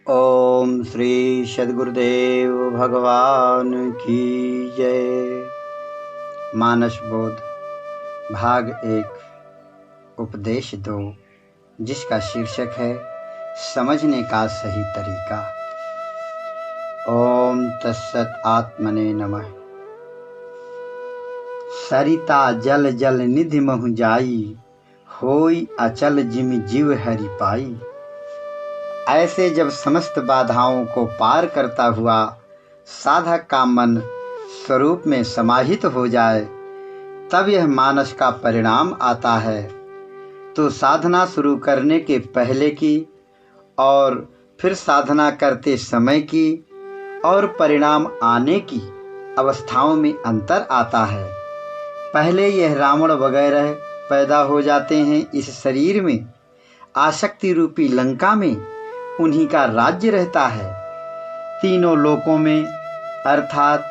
ओम श्री सद्गुरुदेव भगवान की जय। मानस बोध भाग 1 उपदेश 2, जिसका शीर्षक है समझने का सही तरीका। ओम तत्सत आत्मने नमः। सरिता जल जल निधि महु जाई, होई अचल जिमि जीव हरि पाई। ऐसे जब समस्त बाधाओं को पार करता हुआ साधक का मन स्वरूप में समाहित हो जाए, तब यह मानस का परिणाम आता है। तो साधना शुरू करने के पहले की और फिर साधना करते समय की और परिणाम आने की अवस्थाओं में अंतर आता है। पहले यह रावण वगैरह पैदा हो जाते हैं इस शरीर में, आसक्ति रूपी लंका में उन्हीं का राज्य रहता है। तीनों लोकों में अर्थात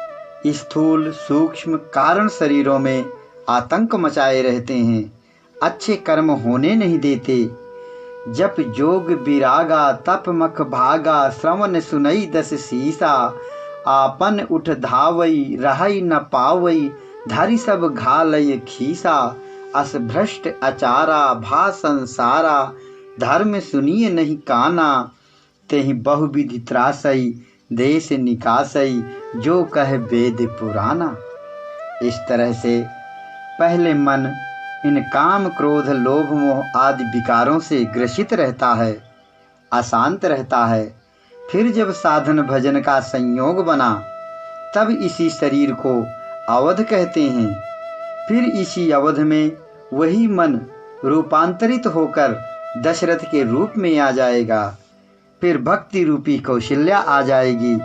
स्थूल सूक्ष्म कारण शरीरों में आतंक मचाए रहते हैं, अच्छे कर्म होने नहीं देते। जप जोग विरागा तप मख भागा, श्रवण सुनई दस सीसा। आपन उठ धावई रहई न पावई, धारी सब घालय खीसा। अस भ्रष्ट अचारा भा संसारा, धर्म सुनिए नहीं काना। तेहि बहुविधि त्रासई देश निकासई, जो कह वेद पुराना। इस तरह से पहले मन इन काम क्रोध लोभ मोह आदि विकारों से ग्रसित रहता है, अशांत रहता है। फिर जब साधन भजन का संयोग बना, तब इसी शरीर को अवध कहते हैं। फिर इसी अवध में वही मन रूपांतरित होकर दशरथ के रूप में आ जाएगा। फिर भक्ति रूपी कौशल्या आ जाएगी,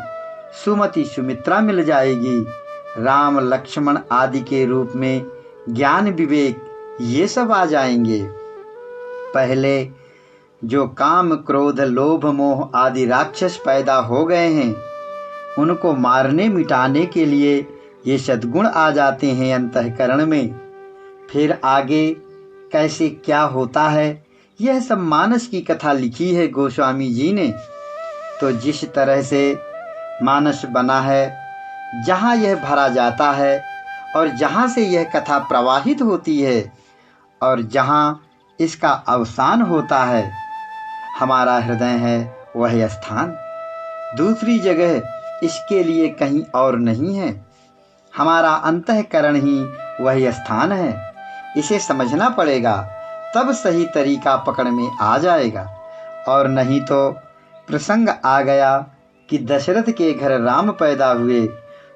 सुमति सुमित्रा मिल जाएगी, राम लक्ष्मण आदि के रूप में ज्ञान विवेक ये सब आ जाएंगे। पहले जो काम क्रोध लोभ मोह आदि राक्षस पैदा हो गए हैं, उनको मारने मिटाने के लिए ये सद्गुण आ जाते हैं अंतःकरण में। फिर आगे कैसे क्या होता है, यह सब मानस की कथा लिखी है गोस्वामी जी ने। तो जिस तरह से मानस बना है, जहाँ यह भरा जाता है और जहाँ से यह कथा प्रवाहित होती है और जहाँ इसका अवसान होता है, हमारा हृदय है वह स्थान। दूसरी जगह इसके लिए कहीं और नहीं है। हमारा अंतःकरण ही वह स्थान है। इसे समझना पड़ेगा, तब सही तरीका पकड़ में आ जाएगा। और नहीं तो प्रसंग आ गया कि दशरथ के घर राम पैदा हुए,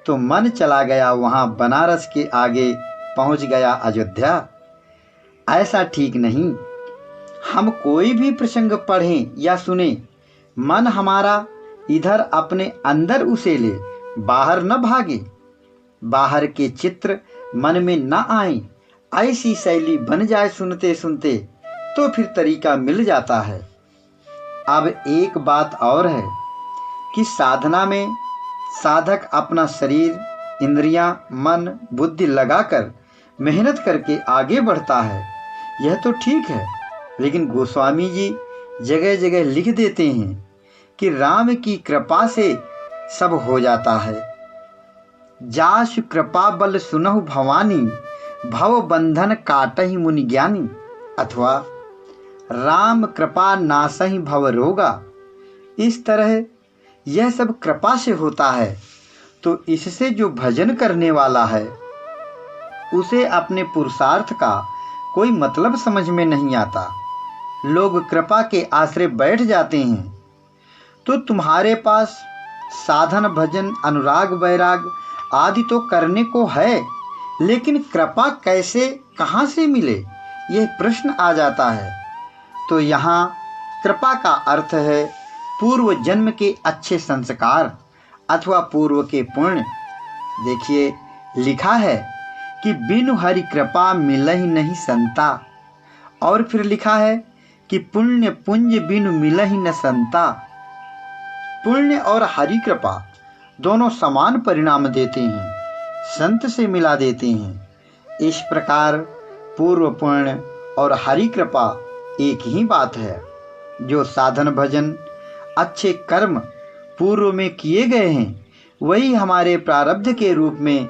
तो मन चला गया वहाँ बनारस के आगे पहुँच गया अयोध्या। ऐसा ठीक नहीं। हम कोई भी प्रसंग पढ़ें या सुने, मन हमारा इधर अपने अंदर उसे ले, बाहर न भागे। बाहर के चित्र मन में न आए, ऐसी शैली बन जाए सुनते सुनते, तो फिर तरीका मिल जाता है। अब एक बात और है कि साधना में साधक अपना शरीर इंद्रियां मन बुद्धि लगाकर मेहनत करके आगे बढ़ता है, यह तो ठीक है। लेकिन गोस्वामी जी जगह जगह लिख देते हैं कि राम की कृपा से सब हो जाता है। जासु कृपा बल सुनहु भवानी, भव बंधन काटहि मुनि ज्ञानी। अथवा राम कृपा नासहि भव रोगा। इस तरह यह सब कृपा से होता है। तो इससे जो भजन करने वाला है, उसे अपने पुरुषार्थ का कोई मतलब समझ में नहीं आता। लोग कृपा के आश्रय बैठ जाते हैं। तो तुम्हारे पास साधन भजन अनुराग वैराग आदि तो करने को है, लेकिन कृपा कैसे कहाँ से मिले, यह प्रश्न आ जाता है। तो यहाँ कृपा का अर्थ है पूर्व जन्म के अच्छे संस्कार अथवा पूर्व के पुण्य। देखिए लिखा है कि बिनु हरि कृपा मिलहि नहीं संता। और फिर लिखा है कि पुण्य पुंज बिनु मिलहि न संता। पुण्य और हरि कृपा दोनों समान परिणाम देते हैं, संत से मिला देते हैं। इस प्रकार पूर्व पुण्य और हरि कृपा एक ही बात है। जो साधन भजन अच्छे कर्म पूर्व में किए गए हैं, वही हमारे प्रारब्ध के रूप में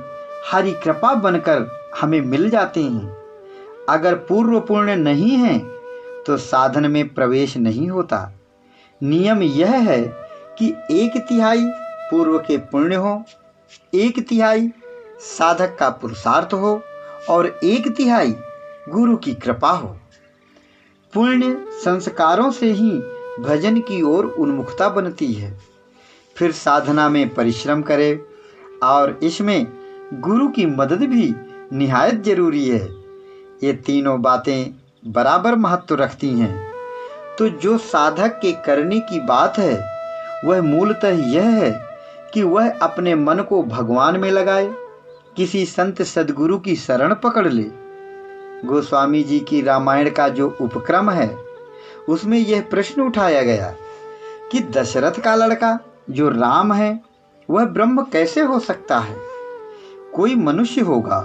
हरि कृपा बनकर हमें मिल जाते हैं। अगर पूर्व पुण्य नहीं है तो साधन में प्रवेश नहीं होता। नियम यह है कि 1/3 पूर्व के पुण्य हो, 1/3 साधक का पुरुषार्थ हो और 1/3 गुरु की कृपा हो। पुण्य संस्कारों से ही भजन की ओर उन्मुखता बनती है। फिर साधना में परिश्रम करे और इसमें गुरु की मदद भी निहायत जरूरी है। ये तीनों बातें बराबर महत्व रखती हैं। तो जो साधक के करने की बात है वह मूलतः यह है कि वह अपने मन को भगवान में लगाए, किसी संत सद्गुरु की शरण पकड़ ले। गोस्वामी जी की रामायण का जो उपक्रम है उसमें यह प्रश्न उठाया गया कि दशरथ का लड़का जो राम है वह ब्रह्म कैसे हो सकता है। कोई मनुष्य होगा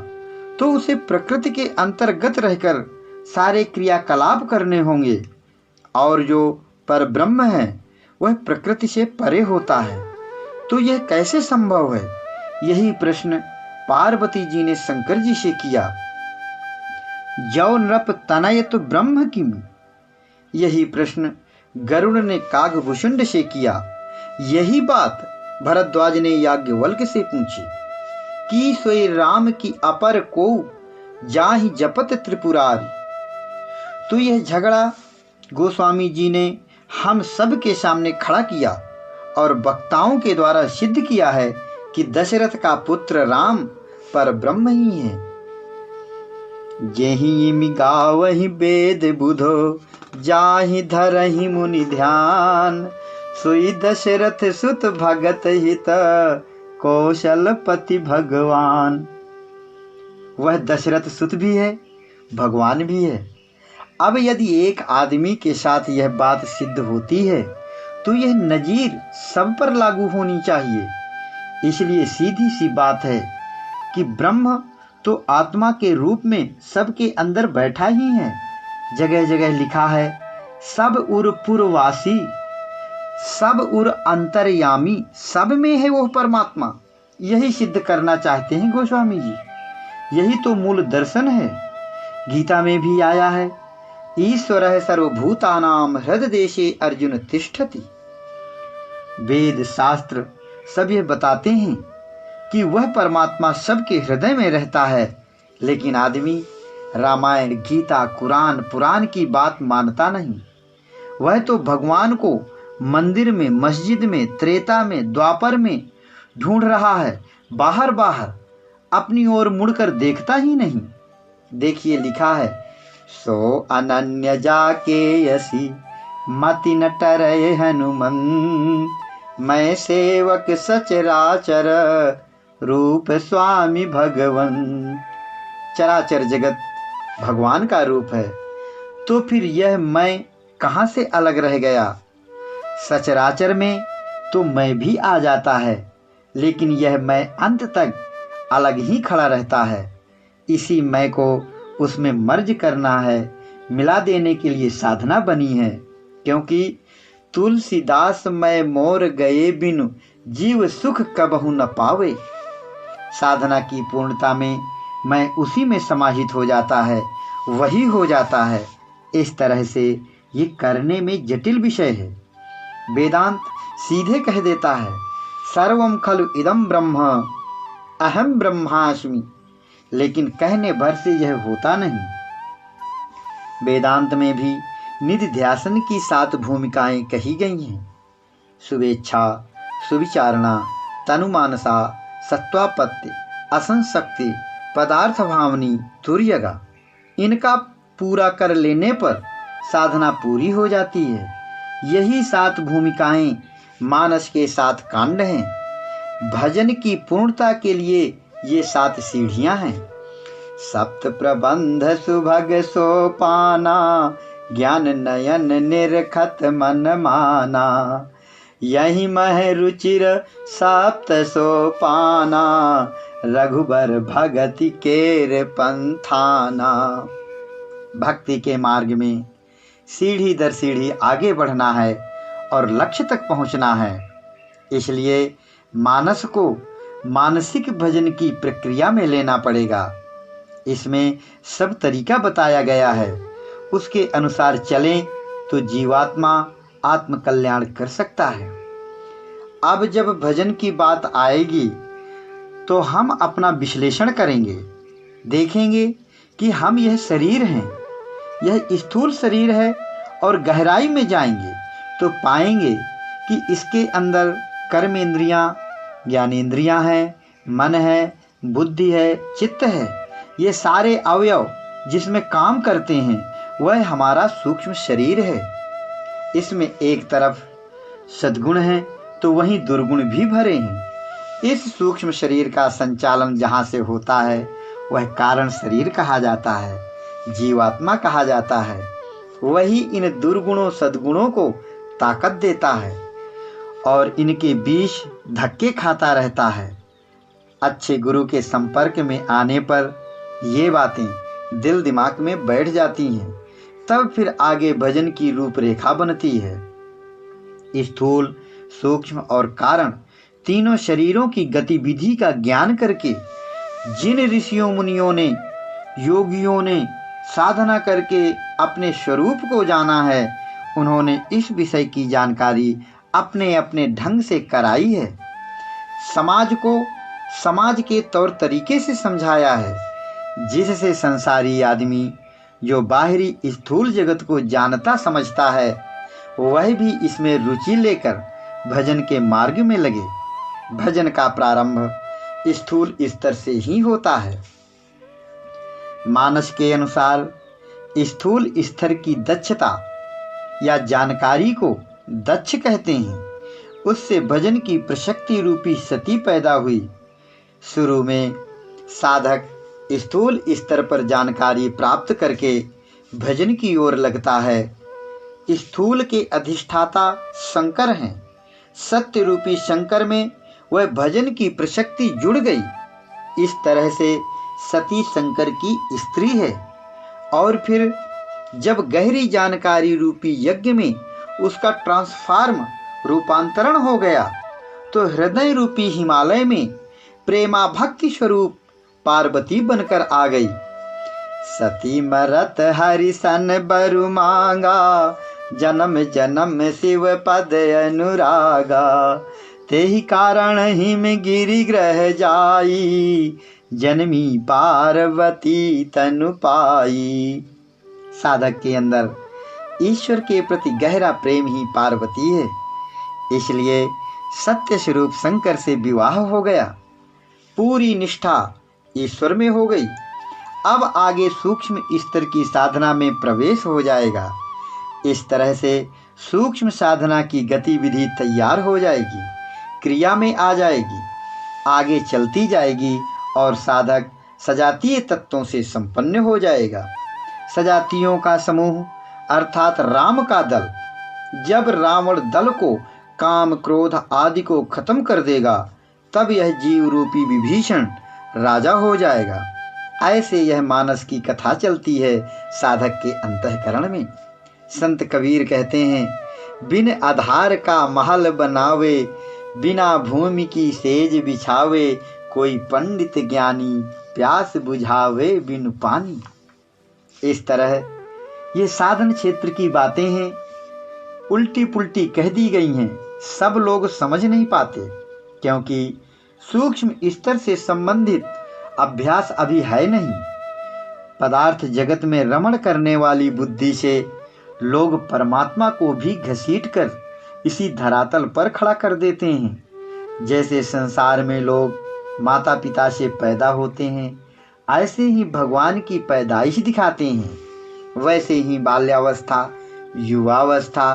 तो उसे प्रकृति के अंतर्गत रहकर सारे क्रियाकलाप करने होंगे, और जो पर ब्रह्म है वह प्रकृति से परे होता है, तो यह कैसे संभव है। यही प्रश्न पार्वती जी ने शंकर जी से किया। जौ नृप तनय तो ब्रह्म किमि, यही प्रश्न गरुड़ ने कागभूषुंड से किया। यही बात भरद्वाज ने याज्ञवल्क्य से पूछी कि सोई राम की अपर को जाहि जपत त्रिपुरारी। तो यह झगड़ा गोस्वामी जी ने हम सब के सामने खड़ा किया और वक्ताओं के द्वारा सिद्ध किया है कि दशरथ का पुत्र राम पर ब्रह्म ही है। जेहि मिगावहि वेद बुधो जाहि धरहि मुनि ध्यान, सोई दशरथ सुत भगत हित कौशलपति भगवान। वह दशरथ सुत भी है, भगवान भी है। अब यदि एक आदमी के साथ यह बात सिद्ध होती है तो यह नजीर सब पर लागू होनी चाहिए। इसलिए सीधी सी बात है कि ब्रह्म तो आत्मा के रूप में सबके अंदर बैठा ही है। जगह जगह लिखा है सब उर पुरवासी, सब उर अंतर्यामी, सब में है वो परमात्मा। यही सिद्ध करना चाहते हैं गोस्वामी जी। यही तो मूल दर्शन है। गीता में भी आया है ईश्वरः सर्वभूतानां हृदयदेशे अर्जुन तिष्ठति। वेद शास्त्र सब ये बताते हैं कि वह परमात्मा सबके हृदय में रहता है, लेकिन आदमी रामायण, गीता, कुरान, पुराण की बात मानता नहीं। वह तो भगवान को मंदिर में, मस्जिद में, त्रेता में, द्वापर में ढूंढ रहा है, बाहर बाहर, अपनी ओर मुड़कर देखता ही नहीं। देखिए लिखा है सो अनन्य जाके यसी मति न टरय हनुमन, मैं सेवक सचराचर रूप स्वामी भगवन। चराचर जगत भगवान का रूप है, तो फिर यह मैं कहाँ से अलग रह गया। सचराचर में तो मैं भी आ जाता है, लेकिन यह मैं अंत तक अलग ही खड़ा रहता है। इसी मैं को उसमें मर्ज करना है, मिला देने के लिए साधना बनी है। क्योंकि तुलसीदास मैं मोर गए बिनु जीव सुख कबहु न पावे। साधना की पूर्णता में मैं उसी में समाहित हो जाता है, वही हो जाता है। इस तरह से ये करने में जटिल विषय है। वेदांत सीधे कह देता है सर्वम खलु इदम ब्रह्म अहम ब्रह्मास्मि, लेकिन कहने भर से यह होता नहीं। वेदांत में भी निधिध्यासन की 7 भूमिकाएं कही गई हैं। शुभेच्छा, सुविचारणा, तनुमानसा, सत्वापत्ति, असंशक्ति, पदार्थ भावनी, तुर्यगा। इनका पूरा कर लेने पर साधना पूरी हो जाती है। यही 7 भूमिकाएं मानस के 7 कांड हैं। भजन की पूर्णता के लिए ये 7 सीढ़ियां हैं। सप्त प्रबंध सुभग सोपाना, ज्ञान नयन निरखत मन माना, यही मह रुचिर सप्त सोपाना, रघुबर भगति केर पंथाना। भक्ति के मार्ग में सीढ़ी दर सीढ़ी आगे बढ़ना है और लक्ष्य तक पहुंचना है। इसलिए मानस को मानसिक भजन की प्रक्रिया में लेना पड़ेगा। इसमें सब तरीका बताया गया है, उसके अनुसार चलें तो जीवात्मा आत्म कल्याण कर सकता है। अब जब भजन की बात आएगी तो हम अपना विश्लेषण करेंगे, देखेंगे कि हम यह शरीर हैं, यह स्थूल शरीर है, और गहराई में जाएंगे तो पाएंगे कि इसके अंदर कर्मेंद्रियां, ज्ञानेंद्रियां हैं, मन है, बुद्धि है, चित्त है। ये सारे अवयव जिसमें काम करते हैं वह हमारा सूक्ष्म शरीर है। इसमें एक तरफ सद्गुण है तो वहीं दुर्गुण भी भरे हैं। इस सूक्ष्म शरीर का संचालन जहाँ से होता है वह कारण शरीर कहा जाता है, जीवात्मा कहा जाता है। वही इन दुर्गुणों सद्गुणों को ताकत देता है और इनके बीच धक्के खाता रहता है। अच्छे गुरु के संपर्क में आने पर ये बातें दिल दिमाग में बैठ जाती हैं, तब फिर आगे भजन की रूपरेखा बनती है। स्थूल, सूक्ष्म और कारण तीनों शरीरों की गतिविधि का ज्ञान करके जिन ऋषियों मुनियों ने, योगियों ने साधना करके अपने स्वरूप को जाना है, उन्होंने इस विषय की जानकारी अपने अपने ढंग से कराई है। समाज को समाज के तौर तरीके से समझाया है, जिससे संसारी आदमी जो बाहरी स्थूल जगत को जानता समझता है वह भी इसमें रुचि लेकर भजन के मार्ग में लगे। भजन का प्रारंभ स्थूल स्तर से ही होता है। मानस के अनुसार स्थूल स्तर की दक्षता या जानकारी को दक्ष कहते हैं। उससे भजन की प्रशक्ति रूपी सती पैदा हुई। शुरू में साधक स्थूल स्तर पर जानकारी प्राप्त करके भजन की ओर लगता है। स्थूल के अधिष्ठाता शंकर हैं। सत्य रूपी शंकर में वह भजन की प्रशक्ति जुड़ गई। इस तरह से सती शंकर की स्त्री है। और फिर जब गहरी जानकारी रूपी यज्ञ में उसका ट्रांसफार्म रूपांतरण हो गया तो हृदय रूपी हिमालय में प्रेमा भक्ति स्वरूप पार्वती बनकर आ गई। सती मरत हरि सन बरु मांगा, जन्म जन्म शिव पद अनुरागा। तेहि कारण हिम गिरि ग्रह जाई, जन्मी पार्वती तनु पाई। साधक के अंदर ईश्वर के प्रति गहरा प्रेम ही पार्वती है। इसलिए सत्य स्वरूप शंकर से विवाह हो गया। पूरी निष्ठा ईश्वर में हो गई। अब आगे सूक्ष्म स्तर की साधना में प्रवेश हो जाएगा। इस तरह से सूक्ष्म साधना की गतिविधि तैयार हो जाएगी, क्रिया में आ जाएगी, आगे चलती जाएगी और साधक सजातीय तत्वों से संपन्न हो जाएगा। सजातियों का समूह अर्थात राम का दल जब रावण दल को काम क्रोध आदि को खत्म कर देगा तब यह जीव रूपी विभीषण राजा हो जाएगा। ऐसे यह मानस की कथा चलती है साधक के अंतःकरण में। संत कबीर कहते हैं, बिन आधार का महल बनावे, बिना भूमि की सेज बिछावे, कोई पंडित ज्ञानी प्यास बुझावे बिन पानी। इस तरह ये साधन क्षेत्र की बातें हैं, उल्टी पुल्टी कह दी गई हैं। सब लोग समझ नहीं पाते क्योंकि सूक्ष्म स्तर से संबंधित अभ्यास अभी है नहीं। पदार्थ जगत में रमण करने वाली बुद्धि से लोग परमात्मा को भी घसीटकर इसी धरातल पर खड़ा कर देते हैं। जैसे संसार में लोग माता पिता से पैदा होते हैं, ऐसे ही भगवान की पैदाइश दिखाते हैं। वैसे ही बाल्यावस्था, युवावस्था,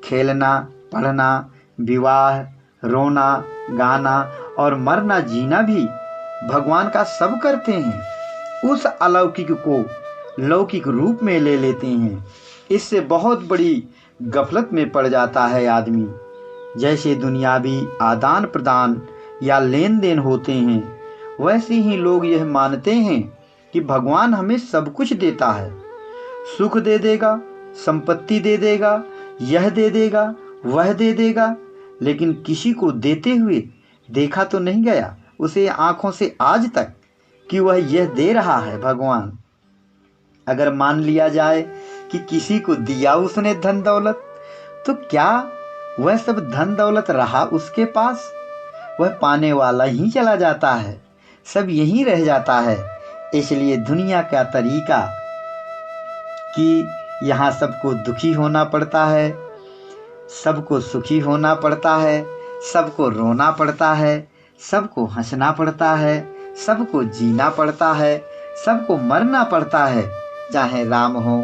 खेलना, पढ़ना, विवाह, रोना, गाना और मरना जीना भी भगवान का सब करते हैं। उस अलौकिक को लौकिक रूप में ले लेते हैं। इससे बहुत बड़ी गफलत में पड़ जाता है आदमी। जैसे दुनियावी आदान प्रदान या लेन देन होते हैं, वैसे ही लोग यह मानते हैं कि भगवान हमें सब कुछ देता है, सुख दे देगा, संपत्ति दे देगा, यह दे देगा, वह दे देगा, लेकिन किसी को देते हुए देखा तो नहीं गया उसे आंखों से आज तक कि वह यह दे रहा है भगवान। अगर मान लिया जाए कि किसी को दिया उसने धन दौलत, तो क्या वह सब धन दौलत रहा उसके पास? वह पाने वाला ही चला जाता है, सब यहीं रह जाता है। इसलिए दुनिया का तरीका कि यहाँ सबको दुखी होना पड़ता है, सबको सुखी होना पड़ता है, सबको रोना पड़ता है, सबको हंसना पड़ता है, सबको जीना पड़ता है, सबको मरना पड़ता है। चाहे राम हो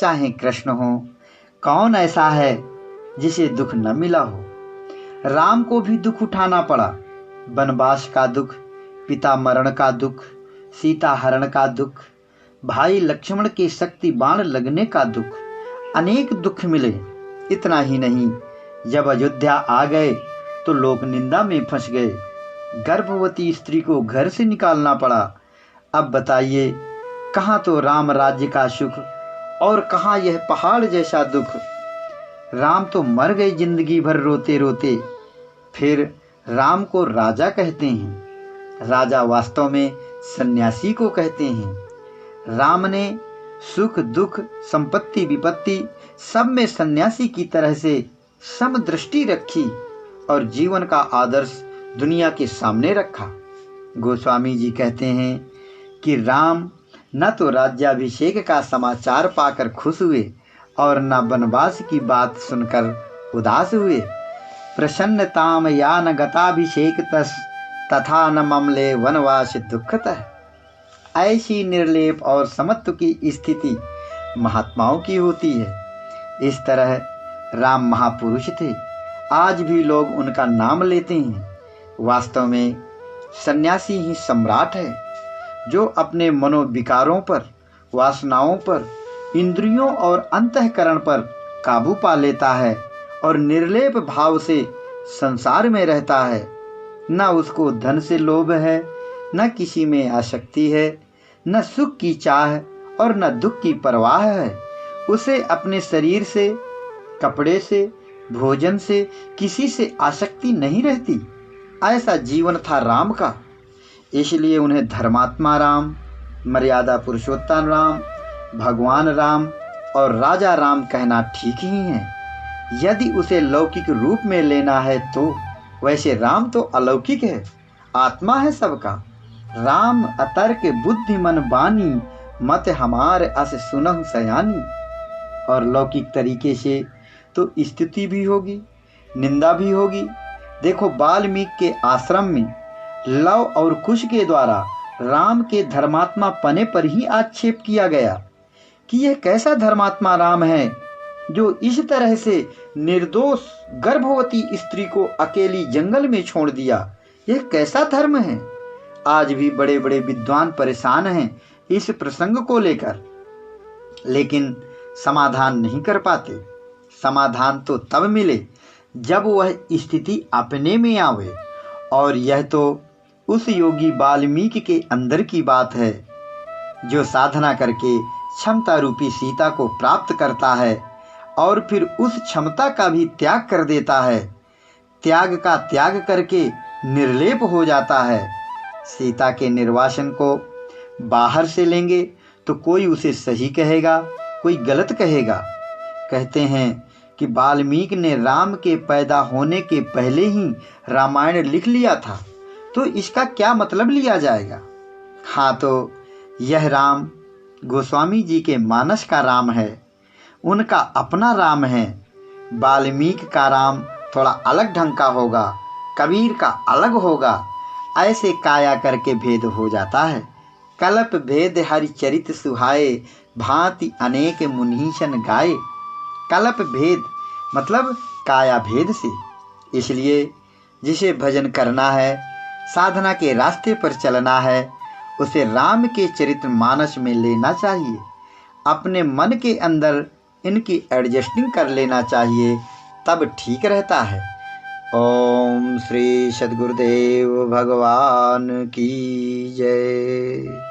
चाहे कृष्ण हो, कौन ऐसा है जिसे दुख न मिला हो? राम को भी दुख उठाना पड़ा, वनवास का दुख, पिता मरण का दुख, सीता हरण का दुख, भाई लक्ष्मण के शक्ति बाण लगने का दुख, अनेक दुख मिले। इतना ही नहीं, जब अयोध्या आ गए तो लोक निंदा में फंस गए, गर्भवती स्त्री को घर से निकालना पड़ा। अब बताइए, कहाँ तो राम राज्य का सुख और कहाँ यह पहाड़ जैसा दुख। राम तो मर गए जिंदगी भर रोते रोते, फिर राम को राजा कहते हैं। राजा वास्तव में सन्यासी को कहते हैं। राम ने सुख दुख संपत्ति विपत्ति सब में सन्यासी की तरह से समदृष्टि रखी और जीवन का आदर्श दुनिया के सामने रखा। गोस्वामी जी कहते हैं कि राम न तो राज्याभिषेक का समाचार पाकर खुश हुए और न वनवास की बात सुनकर उदास हुए। प्रसन्नताम या न गताभिषेक तथा न ममले वनवास दुखतः। ऐसी निर्लेप और समत्व की स्थिति महात्माओं की होती है। इस तरह राम महापुरुष थे, आज भी लोग उनका नाम लेते हैं। वास्तव में सन्यासी ही सम्राट है, जो अपने मनोविकारों पर, वासनाओं पर, इंद्रियों और अंतःकरण पर काबू पा लेता है और निर्लेप भाव से संसार में रहता है। न उसको धन से लोभ है, न किसी में आसक्ति है, न सुख की चाह और न दुख की परवाह है। उसे अपने शरीर से, कपड़े से, भोजन से, किसी से आसक्ति नहीं रहती। ऐसा जीवन था राम का। इसलिए उन्हें धर्मात्मा राम, मर्यादा पुरुषोत्तम राम, भगवान राम और राजा राम कहना ठीक ही है। यदि उसे लौकिक रूप में लेना है तो वैसे राम तो अलौकिक है, आत्मा है सबका। राम अतर्क बुद्धि मन बानी, मत हमार अस सुनहु सयानी। और लौकिक तरीके से तो स्तुति भी होगी, निंदा भी होगी। देखो, वाल्मीकि के आश्रम में लव और कुश के द्वारा राम के धर्मात्मा पने पर ही आक्षेप किया गया कि यह कैसा धर्मात्मा राम है जो इस तरह से निर्दोष गर्भवती स्त्री को अकेली जंगल में छोड़ दिया। यह कैसा धर्म है? आज भी बड़े बड़े विद्वान परेशान हैं इस प्रसंग को लेकर, लेकिन समाधान नहीं कर पाते। समाधान तो तब मिले जब वह स्थिति अपने में आवे, और यह तो उस योगी वाल्मीकि के अंदर की बात है, जो साधना करके क्षमता रूपी सीता को प्राप्त करता है और फिर उस क्षमता का भी त्याग कर देता है। त्याग का त्याग करके निर्लेप हो जाता है। सीता के निर्वासन को बाहर से लेंगे तो कोई उसे सही कहेगा, कोई गलत कहेगा। कहते हैं कि वाल्मीकि ने राम के पैदा होने के पहले ही रामायण लिख लिया था, तो इसका क्या मतलब लिया जाएगा? हाँ, तो यह राम गोस्वामी जी के मानस का राम है, उनका अपना राम है। वाल्मीकि का राम थोड़ा अलग ढंग का होगा, कबीर का अलग होगा। ऐसे काया करके भेद हो जाता है। कल्प भेद हरि चरित सुहाए, भांति अनेक मुनीशन गाए। कल्प भेद मतलब काया भेद से। इसलिए जिसे भजन करना है, साधना के रास्ते पर चलना है, उसे राम के चरित्र मानस में लेना चाहिए। अपने मन के अंदर इनकी एडजस्टिंग कर लेना चाहिए, तब ठीक रहता है। ओम श्री सद्गुरुदेव भगवान की जय।